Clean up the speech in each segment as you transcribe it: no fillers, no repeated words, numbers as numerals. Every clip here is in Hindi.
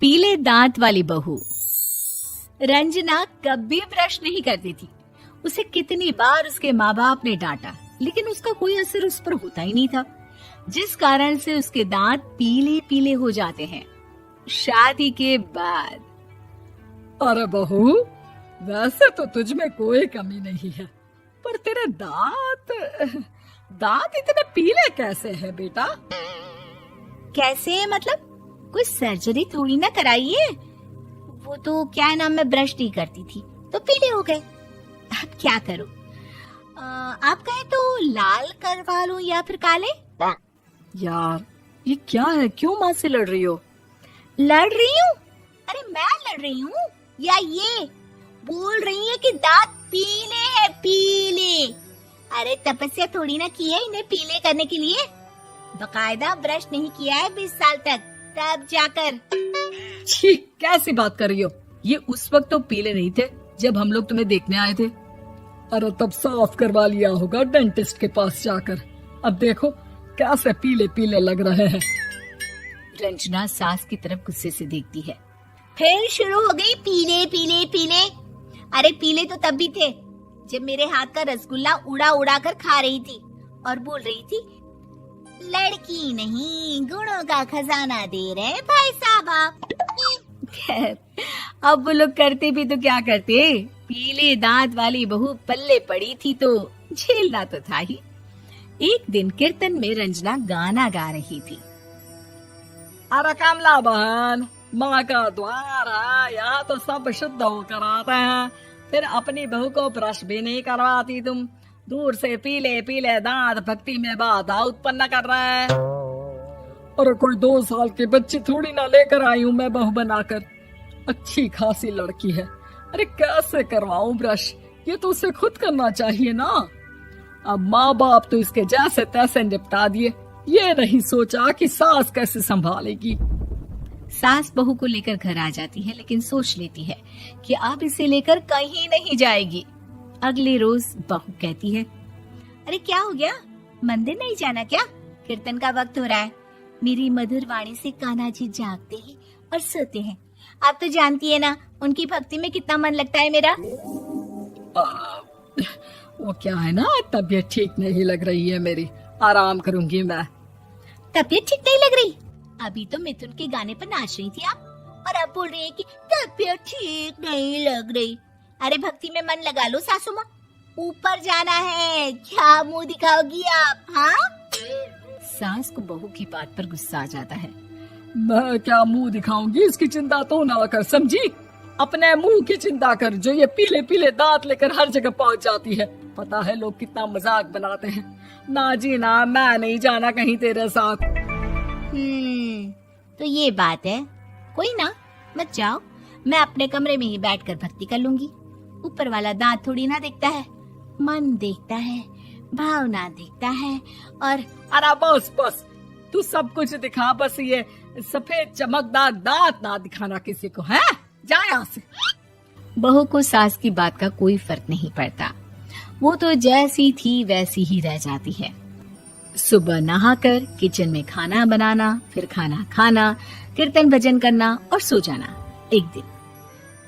पीले दांत वाली बहू। रंजना कभी ब्रश नहीं करती थी। उसे कितनी बार उसके माँ बाप ने डांटा, लेकिन उसका कोई असर उस पर होता ही नहीं था, जिस कारण से उसके दांत पीले पीले हो जाते हैं। शादी के बाद अरे बहू, वैसे तो तुझ में कोई कमी नहीं है, पर तेरे दांत इतने पीले कैसे हैं बेटा? कैसे मतलब? कोई सर्जरी थोड़ी ना कराई है। वो तो क्या नाम, मैं ब्रश नहीं करती थी तो पीले हो गए। अब क्या करूं? आप कहें तो लाल करवा लूं या फिर काले? यार ये क्या है, क्यों माँ से लड़ रही हो? लड़ रही हूँ? अरे मैं लड़ रही हूँ या ये बोल रही है कि दांत पीले हैं, पीले। अरे तपस्या थोड़ी ना की है इन्हें पीले करने के लिए। बकायदा ब्रश नहीं किया है 20 साल तक, तब जाकर। छी, कैसी बात कर रही हो? ये उस वक्त तो पीले नहीं थे जब हम लोग तुम्हें देखने आए थे। अरे तब साफ करवा लिया होगा डेंटिस्ट के पास जाकर। अब देखो कैसे पीले पीले लग रहे हैं। रंजना सास की तरफ गुस्से से देखती है। फिर शुरू हो गई पीले पीले पीले। अरे पीले तो तब भी थे जब मेरे हाथ का रसगुल्ला उड़ा उड़ा कर खा रही थी और बोल रही थी, लड़की नहीं गुणों का खजाना दे रहे भाई साहब आप। खैर, अब वो लोग करते भी तो क्या करते, पीले दांत वाली बहू पल्ले पड़ी थी तो झेलना तो था ही। एक दिन कीर्तन में रंजना गाना गा रही थी। अरे कमला बहन, माँ का द्वार है, यहाँ तो सब शुद्ध होकर आते हैं, फिर अपनी बहू को ब्रश भी नहीं करवाती तुम। दूर से पीले पीले दांत भक्ति में बाधा उत्पन्न कर रहे हैं। अरे कोई 2 साल की बच्ची थोड़ी ना लेकर आई हूँ मैं बहू बनाकर। अच्छी खासी लड़की है, अरे कैसे करवाऊं ब्रश? ये तो उसे खुद करना चाहिए ना। अब माँ बाप तो इसके जैसे तैसे निपटा दिए, ये नहीं सोचा कि सास कैसे संभालेगी। सास बहू को लेकर घर आ जाती है, लेकिन सोच लेती है कि अब इसे लेकर कहीं नहीं जाएगी। अगले रोज बहू कहती है, अरे क्या हो गया, मंदिर नहीं जाना क्या? कीर्तन का वक्त हो रहा है। मेरी मधुर वाणी से कान्हा जी जागते हैं और सोते हैं। आप तो जानती है ना उनकी भक्ति में कितना मन लगता है मेरा। वो क्या है ना, तबीयत ठीक नहीं लग रही है मेरी, आराम करूंगी मैं। तबीयत ठीक नहीं लग रही? अभी तो मिथुन के गाने पर नाच रही थी आप, और अब बोल रही है कि तबीयत ठीक नहीं लग रही। अरे भक्ति में मन लगा लो सासू माँ, ऊपर जाना है, क्या मुंह दिखाओगी आप? हाँ? सास को बहू की बात पर गुस्सा आ जाता है। मैं क्या मुंह दिखाऊंगी, इसकी चिंता तो ना कर, समझी? अपने मुंह की चिंता कर, जो ये पीले पीले दांत लेकर हर जगह पहुंच जाती है। पता है लोग कितना मजाक बनाते हैं। ना जी ना, मैं नहीं जाना कहीं तेरे साथ। तो ये बात है, कोई ना, मत जाओ, मैं अपने कमरे में ही बैठकर भक्ति कर लूंगी। ऊपर वाला दांत थोड़ी ना देखता है, मन देखता है, भावना देखता है। और अरे बस बस, तू सब कुछ दिखा, बस ये सफेद चमकदार दांत ना दिखाना किसी को, है? जा यहाँ से। बहू को सास की बात का कोई फर्क नहीं पड़ता, वो तो जैसी थी वैसी ही रह जाती है। सुबह नहाकर किचन में खाना बनाना, फिर खाना खाना, कीर्तन भजन करना और सो जाना। एक दिन,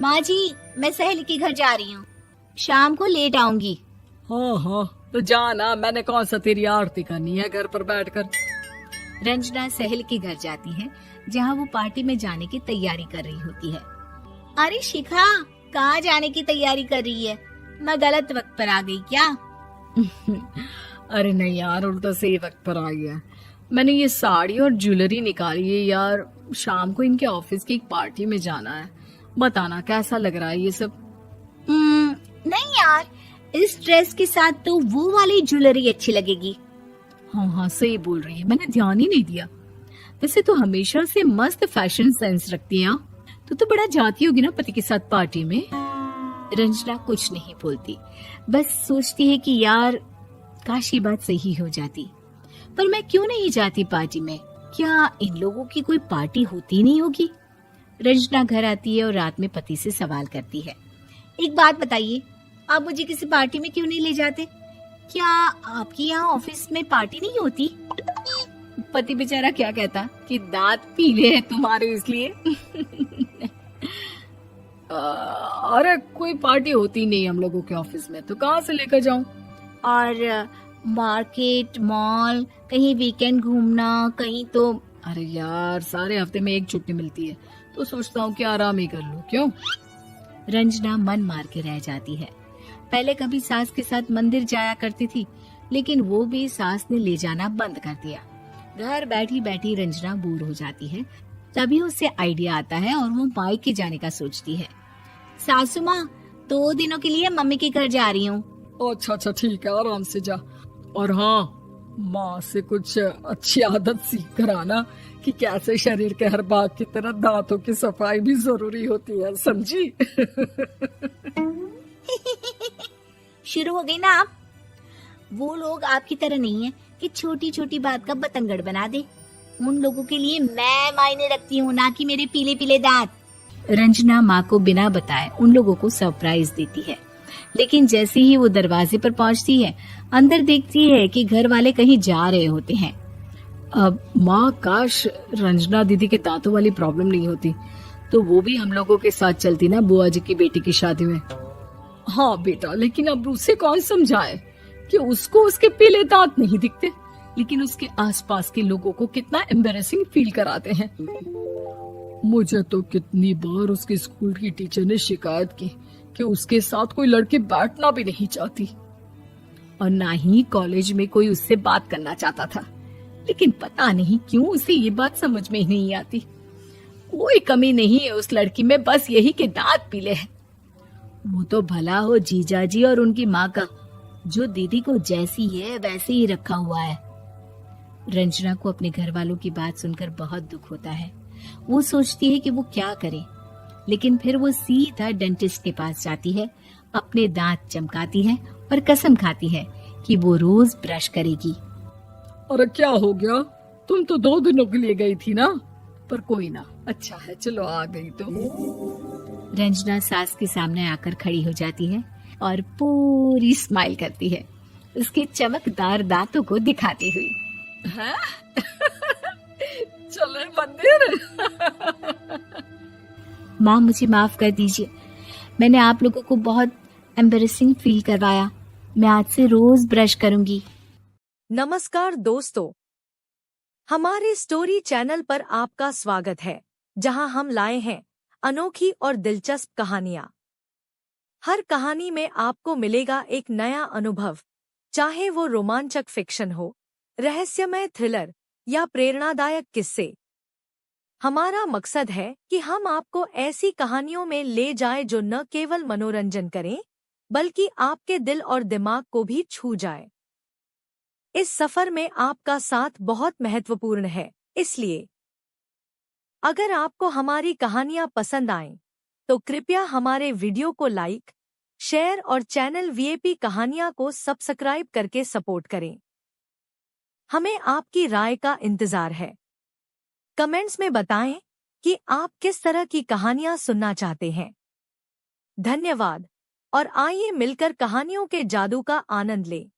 माँ जी मैं सहेली के घर जा रही हूँ, शाम को लेट आऊंगी। हाँ हाँ तो जाना, मैंने कौन सा तेरी आरती करनी है घर पर बैठकर। रंजना सहेली के घर जाती है, जहाँ वो पार्टी में जाने की तैयारी कर रही होती है। अरे शिखा, कहाँ जाने की तैयारी कर रही है? मैं गलत वक्त पर आ गई क्या? अरे नहीं यार, उल्टा सही वक्त पर आ गया। मैंने ये साड़ी और ज्वेलरी निकाली है यार, शाम को इनके ऑफिस की एक पार्टी में जाना है। बताना कैसा लग रहा है ये सब? नहीं यार, इस ड्रेस के साथ तो वो वाली ज्वेलरी अच्छी लगेगी। हाँ हाँ सही बोल रही है, मैंने ध्यान ही नहीं दिया। वैसे तो हमेशा से मस्त फैशन सेंस रखती है। तो बड़ा जाती होगी ना पति के साथ पार्टी में। रंजना कुछ नहीं बोलती, बस सोचती है कि यार काश ये बात सही हो जाती, पर मैं क्यों नहीं जाती पार्टी में? क्या इन लोगों की कोई पार्टी होती नहीं होगी? रंजना घर आती है और रात में पति से सवाल करती है, एक बात बताइए, आप मुझे किसी पार्टी में क्यों नहीं ले जाते? क्या आपकी यहाँ ऑफिस में पार्टी नहीं होती? पति बेचारा क्या कहता कि दांत पीले हैं तुम्हारे इसलिए। अरे कोई पार्टी होती नहीं हम लोगों के ऑफिस में, तो कहाँ से लेकर जाऊं? और मार्केट, मॉल, कहीं वीकेंड घूमना, कहीं तो। अरे यार, सारे हफ्ते में एक छुट्टी मिलती है, तो सोचता हूँ कि आराम ही कर लूं। क्यों? रंजना मन मार के रह जाती है। पहले कभी सास के साथ मंदिर जाया करती थी, लेकिन वो भी सास ने ले जाना बंद कर दिया। घर बैठी बैठी रंजना बोर हो जाती है। तभी उसे आइडिया आता है और वो मायके जाने का सोचती है। सासू माँ, 2 दिनों के लिए मम्मी के घर जा रही हूँ। अच्छा अच्छा, ठीक है, आराम से जा। और हाँ, माँ से कुछ अच्छी आदत सीख कर आना कि कैसे शरीर के हर भाग की तरह दांतों की सफाई भी जरूरी होती है, समझी? शुरू हो गई ना आप। वो लोग आपकी तरह नहीं है कि छोटी छोटी बात का बतंगड़ बना दे। उन लोगों के लिए मैं मायने रखती हूँ, ना कि मेरे पीले पीले दांत। रंजना माँ को बिना बताए उन लोगों को सरप्राइज देती है, लेकिन जैसे ही वो दरवाजे पर पहुंचती है, अंदर देखती है कि घर वाले कहीं जा रहे होते हैं। अब माँ, काश रंजना दीदी के दांतों वाली प्रॉब्लम नहीं होती, तो वो भी हम लोगों के साथ चलती ना बुआ जी की बेटी की शादी में। हाँ बेटा, लेकिन अब उसे कौन समझाए कि उसको उसके पीले दांत नहीं दिखते, लेकिन उसके आसपास के लोगों को कितना एम्बैरेसिंग फील कराते हैं। मुझे तो कितनी बार उसके स्कूल की टीचर ने शिकायत की कि उसके साथ कोई लड़की बैठना भी नहीं चाहती, और ना ही कॉलेज में कोई उससे बात करना चाहता था। लेकिन पता नहीं क्यों उसे ये बात समझ में ही नहीं आती। कोई कमी नहीं है उस लड़की में, बस यही कि दांत पीले हैं। वो तो भला हो जीजा जी और उनकी माँ का, जो दीदी को जैसी है वैसे ही रखा हुआ है। रंजना को अपने घर वालों की बात सुनकर बहुत दुख होता है। वो सोचती है कि वो क्या करे, लेकिन फिर वो सीधा डेंटिस्ट के पास जाती है, अपने दांत चमकाती है और कसम खाती है कि वो रोज ब्रश करेगी। अरे क्या हो गया? तुम तो 2 दिनों के लिए गई थी ना, पर कोई ना, अच्छा है, चलो आ गई तो। रंजना सास के सामने आकर खड़ी हो जाती है और पूरी स्माइल करती है, उसके चमकदार दांतों को दिखाती हुई। हैं? चले मंदिर। माँ, मुझे माफ कर दीजिए, मैंने आप लोगों को बहुत एम्बैरेसिंग फील करवाया। मैं आज से रोज ब्रश करूंगी। नमस्कार दोस्तों, हमारे स्टोरी चैनल पर आपका स्वागत है, जहां हम लाए हैं अनोखी और दिलचस्प कहानियां। हर कहानी में आपको मिलेगा एक नया अनुभव, चाहे वो रोमांचक फिक्शन हो, रहस्यमय थ्रिलर या प्रेरणादायक किस्से। हमारा मकसद है कि हम आपको ऐसी कहानियों में ले जाएं जो न केवल मनोरंजन करें, बल्कि आपके दिल और दिमाग को भी छू जाए। इस सफर में आपका साथ बहुत महत्वपूर्ण है, इसलिए अगर आपको हमारी कहानियां पसंद आएं, तो कृपया हमारे वीडियो को लाइक, शेयर और चैनल वीएपी कहानियां को सब्सक्राइब करके सपोर्ट करें। हमें आपकी राय का इंतजार है। कमेंट्स में बताएं कि आप किस तरह की कहानियां सुनना चाहते हैं। धन्यवाद, और आइए मिलकर कहानियों के जादू का आनंद लें।